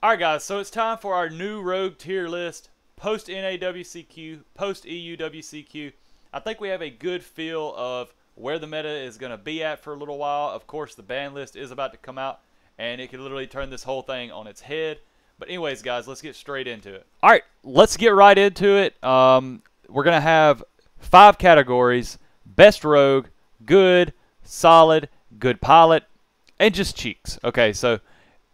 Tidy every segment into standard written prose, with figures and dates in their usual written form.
Alright guys, so it's time for our new rogue tier list, post-NAWCQ, post-EUWCQ. I think we have a good feel of where the meta is going to be at for a little while. Of course, the ban list is about to come out, and it could literally turn this whole thing on its head. But anyways, guys, let's get straight into it. Alright, let's get right into it. We're going to have 5 categories: best rogue, good, solid, good pilot, and just cheeks. Okay, so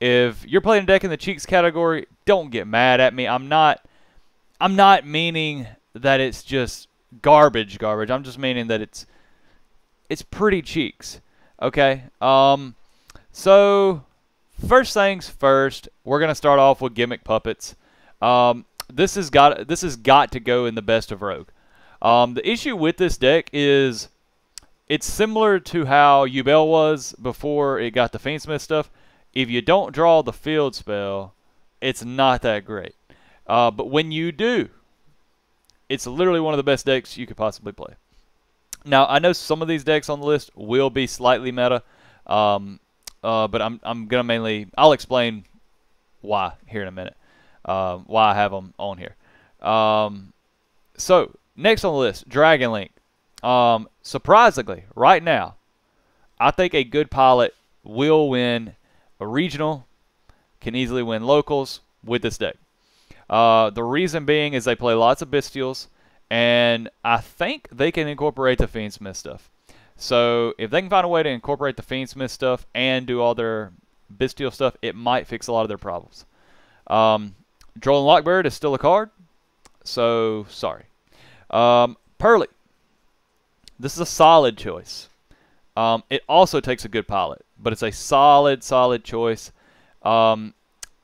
if you're playing a deck in the cheeks category, don't get mad at me. I'm not meaning that it's just garbage. I'm just meaning that it's pretty cheeks. Okay. So first things first, we're gonna start off with gimmick puppets. This has got to go in the best of rogue. The issue with this deck is it's similar to how yugioh was before it got the Fiendsmith stuff. If you don't draw the field spell, it's not that great. But when you do, it's literally one of the best decks you could possibly play. Now, I know some of these decks on the list will be slightly meta, but I'm gonna mainly, I'll explain why here in a minute, why I have them on here. So next on the list, Dragon Link. Surprisingly, right now, I think a good pilot will win a regional, can easily win locals with this deck. The reason being is they play lots of Bestials, and I think they can incorporate the Fiendsmith stuff. So if they can find a way to incorporate the Fiendsmith stuff and do all their Bestial stuff, it might fix a lot of their problems. Droll and Lockbird is still a card, so sorry. Pearly. This is a solid choice. It also takes a good pilot, but it's a solid choice.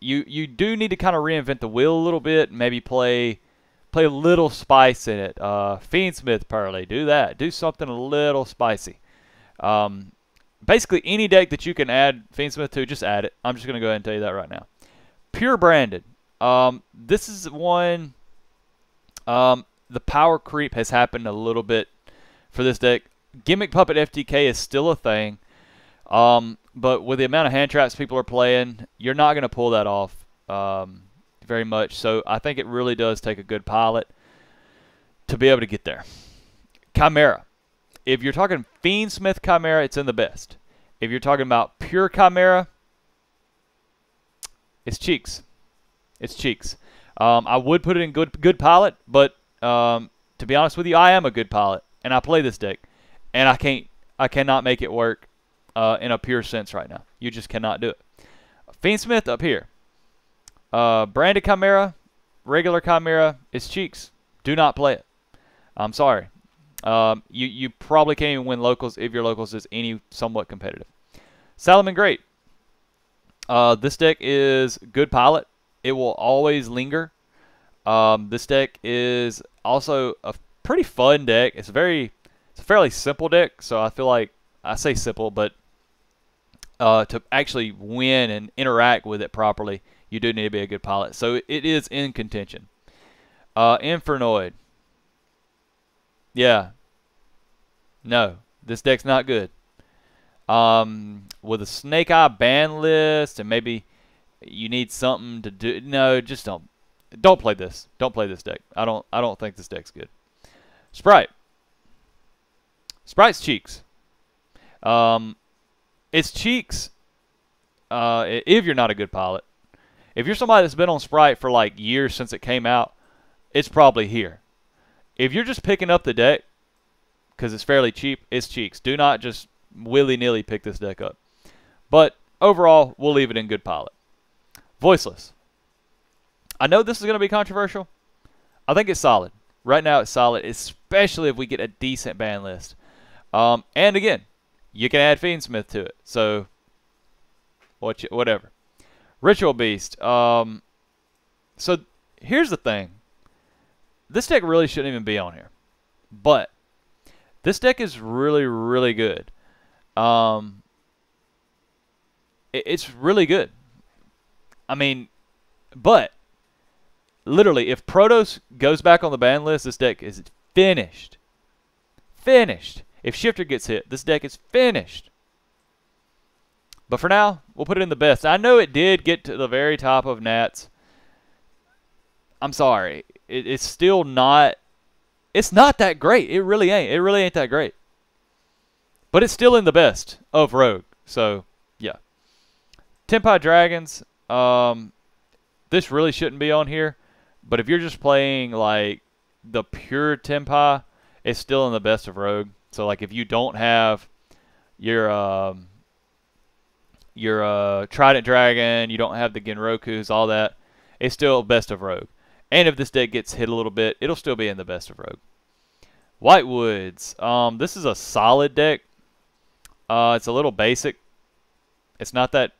You do need to kind of reinvent the wheel a little bit, maybe play a little spice in it. Fiendsmith Pearly, do that. Do something a little spicy. Basically, any deck that you can add Fiendsmith to, just add it. I'm just going to go ahead and tell you that right now. Pure Branded. This is one, the power creep has happened a little bit for this deck. Gimmick Puppet FTK is still a thing, but with the amount of hand traps people are playing, you're not going to pull that off very much. So I think it really does take a good pilot to be able to get there. Chimera. If you're talking Fiendsmith Chimera, it's in the best. If you're talking about pure Chimera, it's cheeks. It's cheeks. I would put it in good pilot, but to be honest with you, I am a good pilot, and I play this deck. And I cannot make it work in a pure sense right now. You just cannot do it. Fiendsmith up here. Branded Chimera, regular Chimera, it's cheeks. Do not play it. I'm sorry. You probably can't even win locals if your locals is any somewhat competitive. Salomon Great. This deck is good pilot. It will always linger. This deck is also a pretty fun deck. It's a fairly simple deck, so I feel like, I say simple, but to actually win and interact with it properly, you do need to be a good pilot. So it is in contention. Infernoid. Yeah. No, this deck's not good. With a Snake Eye ban list, and maybe you need something to do. No, just don't play this. Don't play this deck. I don't think this deck's good. Sprite. Sprite's cheeks. It's cheeks if you're not a good pilot. If you're somebody that's been on Sprite for like years since it came out, it's probably here. If you're just picking up the deck because it's fairly cheap, it's cheeks. Do not just willy-nilly pick this deck up. But overall, we'll leave it in good pilot. Voiceless. I know this is going to be controversial. I think it's solid. Right now it's solid, especially if we get a decent ban list. And again, you can add Fiendsmith to it. So, whatever. Ritual Beast. So, here's the thing. This deck really shouldn't even be on here. But, this deck is really, really good. It's really good. I mean, but, literally, if Protoss goes back on the ban list, this deck is finished. Finished. If Shifter gets hit, this deck is finished. But for now, we'll put it in the best. I know it did get to the very top of Nats. I'm sorry. It's still not. It's not that great. It really ain't. It really ain't that great. But it's still in the best of Rogue. So, yeah. Tenpai Dragons. This really shouldn't be on here. But if you're just playing, like, the pure Tenpai, it's still in the best of Rogue. So, like, if you don't have your Trident Dragon, you don't have the Genrokus, all that, it's still best of Rogue. And if this deck gets hit a little bit, it'll still be in the best of Rogue. Whitewoods. This is a solid deck. It's a little basic. It's not that...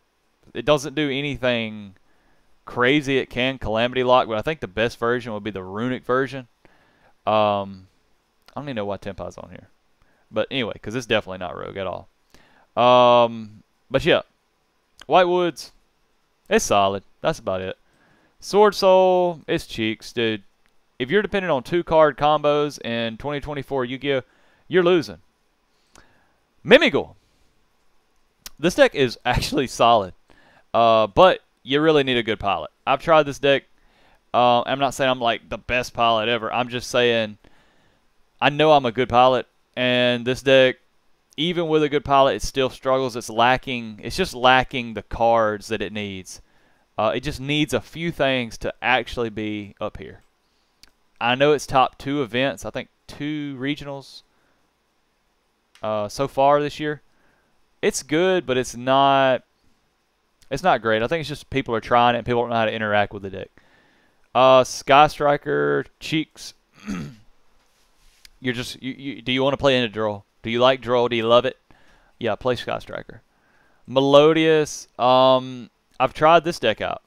It doesn't do anything crazy. It can Calamity Lock, but I think the best version would be the Runic version. I don't even know why Tenpai's on here. But anyway, because it's definitely not Rogue at all. But yeah. Whitewoods. It's solid. That's about it. Sword Soul, it's cheeks, dude. If you're dependent on 2-card combos in 2024 Yu-Gi-Oh, you're losing. Mimigal. This deck is actually solid, but you really need a good pilot. I've tried this deck. I'm not saying I'm like the best pilot ever. I'm just saying I know I'm a good pilot, and this deck, even with a good pilot, it still struggles. It's lacking. It's just lacking the cards that it needs. It just needs a few things to actually be up here. I know it's top 2 events. I think 2 regionals so far this year. It's good, but it's not great. I think it's just people are trying it and people don't know how to interact with the deck. Sky Striker, cheeks. Do you want to play in a draw? Do you like draw? Do you love it? Yeah, play Sky Striker. Melodious. I've tried this deck out.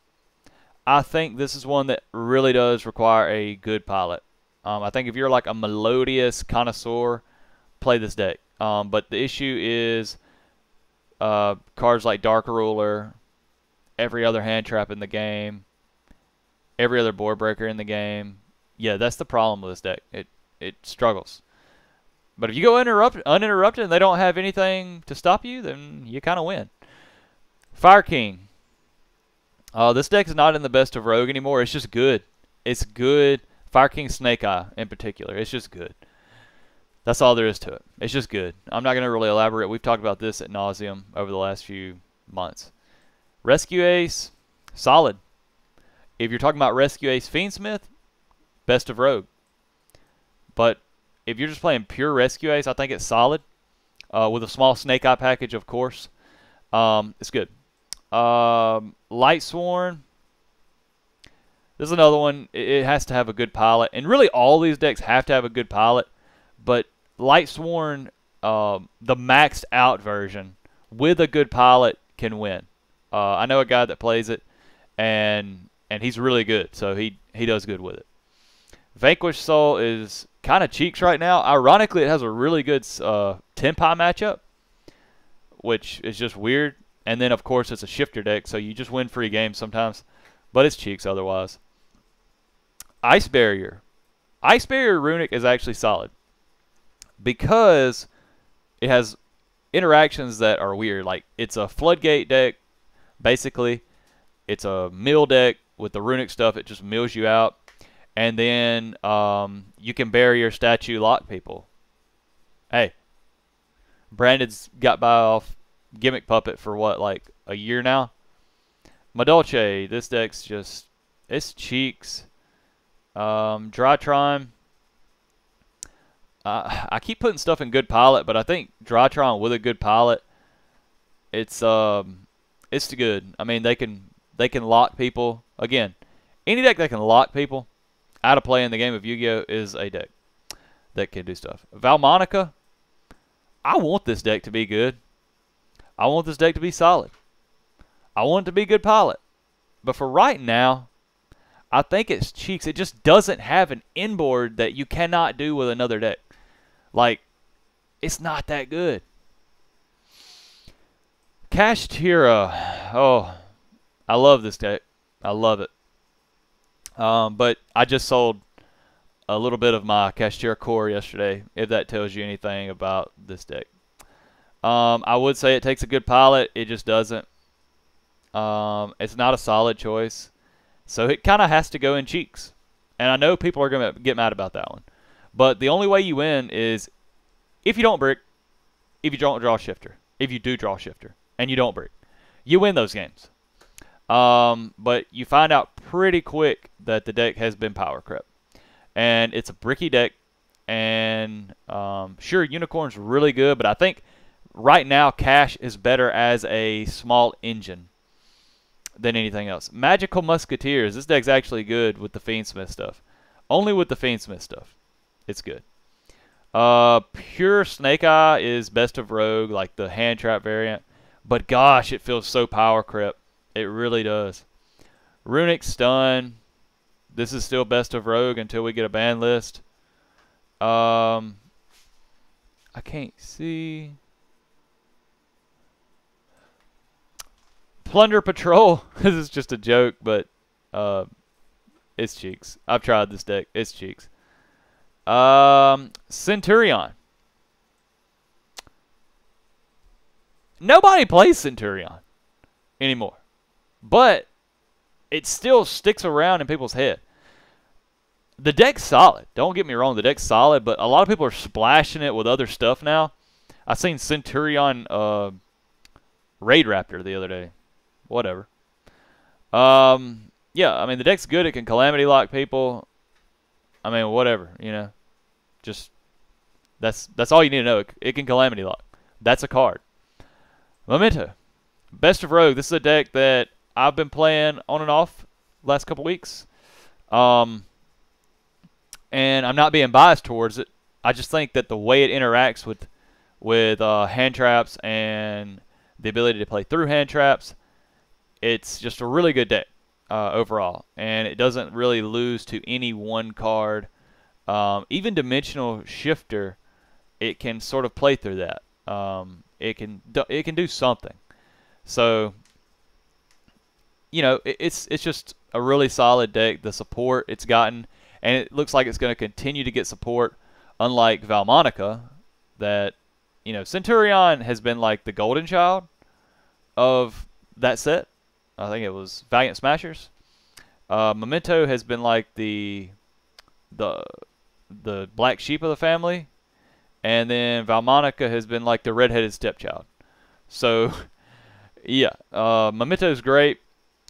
I think this is one that really does require a good pilot. I think if you're like a Melodious connoisseur, play this deck. But the issue is cards like Dark Ruler, every other hand trap in the game, every other board breaker in the game. Yeah, that's the problem with this deck. It struggles. But if you go uninterrupted and they don't have anything to stop you, then you kind of win. Fire King. This deck is not in the best of Rogue anymore. It's just good. It's good. Fire King Snake Eye in particular. It's just good. That's all there is to it. It's just good. I'm not going to really elaborate. We've talked about this ad nauseum over the last few months. Rescue Ace, solid. If you're talking about Rescue Ace Fiendsmith, best of Rogue. But if you're just playing pure Rescue Ace, I think it's solid. With a small Snake Eye package, of course. It's good. Light Sworn. This is another one. It has to have a good pilot. And really all these decks have to have a good pilot. But Light Sworn, the maxed out version, with a good pilot can win. I know a guy that plays it, and he's really good. So he does good with it. Vanquished Soul is kind of cheeks right now. Ironically, it has a really good Tenpai matchup, which is just weird. And then, of course, it's a shifter deck, so you just win free games sometimes. But it's cheeks otherwise. Ice Barrier. Ice Barrier Runic is actually solid because it has interactions that are weird. Like, it's a Floodgate deck, basically. It's a mill deck with the Runic stuff. It just mills you out. And then you can barrier statue lock people. Hey, Brandon's got by off Gimmick Puppet for what, like a year now? Madolche, this deck's just, it's cheeks. Drytron. I keep putting stuff in good pilot, but I think Drytron with a good pilot, it's good. I mean, they can lock people. Again, any deck that can lock people out of play in the game of Yu-Gi-Oh is a deck that can do stuff. Valmonica. I want this deck to be good. I want this deck to be solid. I want it to be good pilot. But for right now, I think it's cheeks. It just doesn't have an inboard that you cannot do with another deck. Like, it's not that good. Kashtira. Oh, I love this deck. I love it. But I just sold a little bit of my Kashtira core yesterday, if that tells you anything about this deck. I would say it takes a good pilot. It just doesn't. It's not a solid choice. So it kind of has to go in cheeks. And I know people are going to get mad about that one. But the only way you win is if you don't brick, if you don't draw shifter. If you do draw shifter and you don't brick. You win those games. But you find out pretty quick that the deck has been power crept. And it's a bricky deck. And sure, Unicorn's really good, but I think right now Cash is better as a small engine than anything else. Magical Musketeers. This deck's actually good with the Fiendsmith stuff. Only with the Fiendsmith stuff. It's good. Pure Snake Eye is best of Rogue, like the hand trap variant. But gosh, it feels so power crept. It really does. Runic Stun. This is still best of Rogue until we get a ban list. I can't see. Plunder Patrol. This is just a joke, but it's cheeks. I've tried this deck. It's cheeks. Centurion. Nobody plays Centurion anymore. But it still sticks around in people's head. The deck's solid. Don't get me wrong. The deck's solid, but a lot of people are splashing it with other stuff now. I seen Centurion Raid Raptor the other day. Whatever. Yeah, I mean, the deck's good. It can Calamity Lock people. I mean, whatever, you know. Just, that's all you need to know. It can Calamity Lock. That's a card. Memento. Best of Rogue. This is a deck that I've been playing on and off last couple weeks. And I'm not being biased towards it. I just think that the way it interacts with hand traps and the ability to play through hand traps, it's just a really good deck overall. And it doesn't really lose to any one card. Even Dimensional Shifter, it can sort of play through that. It can do something. So, you know, it's just a really solid deck. The support it's gotten, and it looks like it's going to continue to get support, unlike Valmonica, that, you know, Centurion has been like the golden child of that set. I think it was Valiant Smashers. Memento has been like the black sheep of the family, and then Valmonica has been like the redheaded stepchild. So, yeah, Memento is great.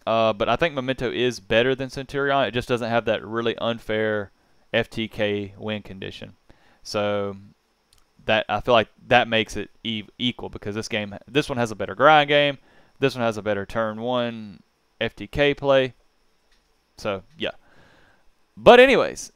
But I think Memento is better than Centurion. It just doesn't have that really unfair FTK win condition. So that I feel like that makes it equal, because this one has a better grind game. This one has a better turn 1 FTK play. So yeah. But anyways,